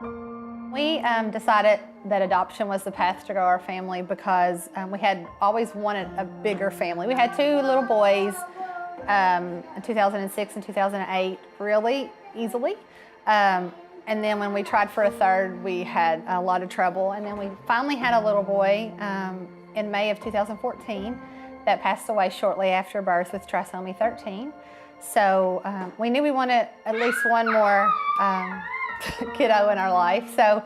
We decided that adoption was the path to grow our family because we had always wanted a bigger family. We had two little boys in 2006 and 2008 really easily. And then when we tried for a third, we had a lot of trouble. And then we finally had a little boy in May of 2014 that passed away shortly after birth with trisomy 13. So we knew we wanted at least one more kiddo in our life. So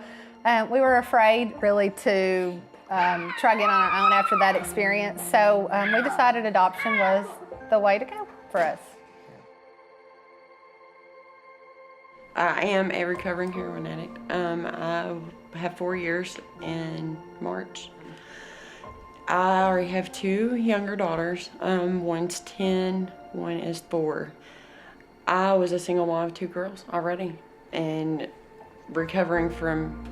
we were afraid really to try again on our own after that experience. So we decided adoption was the way to go for us. I am a recovering heroin addict. I have 4 years in March. I already have two younger daughters. One's 10, one is 4. I was a single mom of 2 girls already and recovering from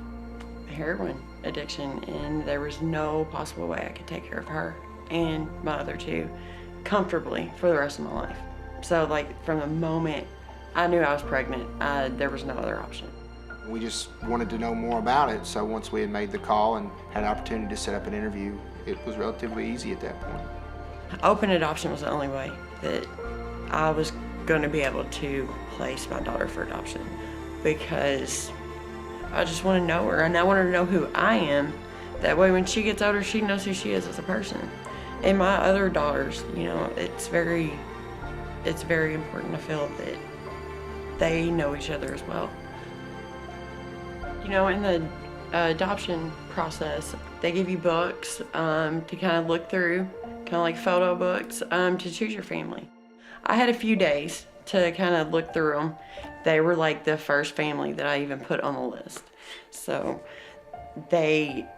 heroin addiction, and there was no possible way I could take care of her and my other 2 comfortably for the rest of my life. So like from the moment I knew I was pregnant, there was no other option. We just wanted to know more about it, so once we had made the call and had an opportunity to set up an interview, it was relatively easy at that point. Open adoption was the only way that I was going to be able to place my daughter for adoption, because I just want to know her and I want her to know who I am. That way when she gets older, she knows who she is as a person. And my other daughters, you know, it's very important, I feel, that they know each other as well. You know, in the adoption process, they give you books to kind of look through, kind of like photo books, to choose your family. I had a few days to kind of look through them. They were like the first family that I even put on the list. So their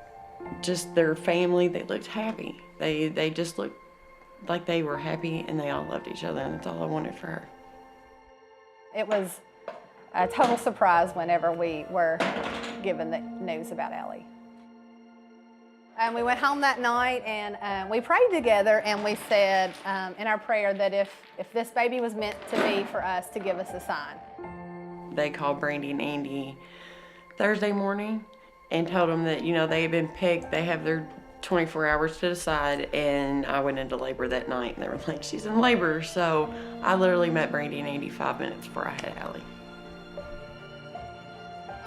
family, they looked happy. They just looked like they were happy and they all loved each other, and that's all I wanted for her. It was a total surprise whenever we were given the news about Ellie. We went home that night and we prayed together, and we said in our prayer that if this baby was meant to be for us, to give us a sign. They called Brandy and Andy Thursday morning and told them that, you know, they had been picked. They have their 24 hours to decide, and I went into labor that night and they were like, she's in labor. So I literally met Brandy and Andy 5 minutes before I had Allie.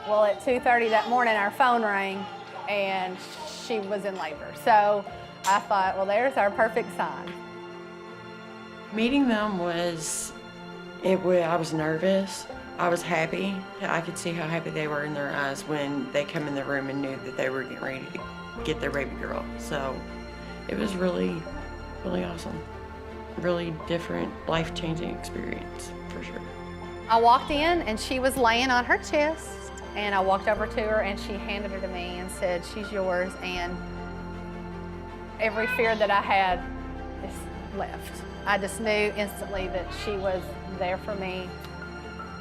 Well, at 2:30 that morning, our phone rang and she was in labor. So I thought, well, there's our perfect sign. Meeting them I was nervous. I was happy. I could see how happy they were in their eyes when they come in the room and knew that they were getting ready to get their baby girl. So it was really, really awesome. Really different, life-changing experience, for sure. I walked in and she was laying on her chest, and I walked over to her and she handed her to me and said, she's yours. And every fear that I had just left. I just knew instantly that she was there for me.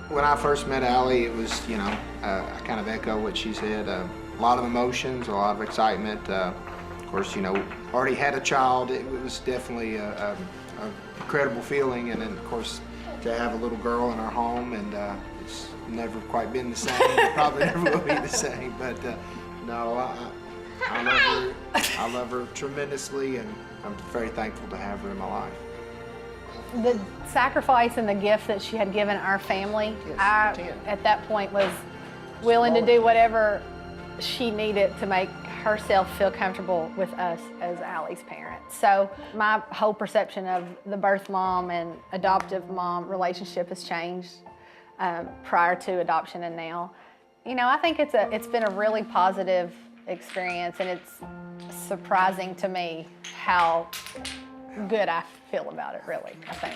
When I first met Allie, it was, you know, I kind of echo what she said. A lot of emotions, a lot of excitement. Of course, you know, already had a child. It was definitely a incredible feeling. And then, of course, to have a little girl in our home, and it's never quite been the same. It probably never will be the same. But no, I love her tremendously, and I'm very thankful to have her in my life. The sacrifice and the gift that she had given our family, I, at that point, was willing to do whatever she needed to make herself feel comfortable with us as Allie's parents. So my whole perception of the birth mom and adoptive mom relationship has changed prior to adoption and now. You know, I think it's been a really positive experience, and it's surprising to me how good I feel about it, really, I think.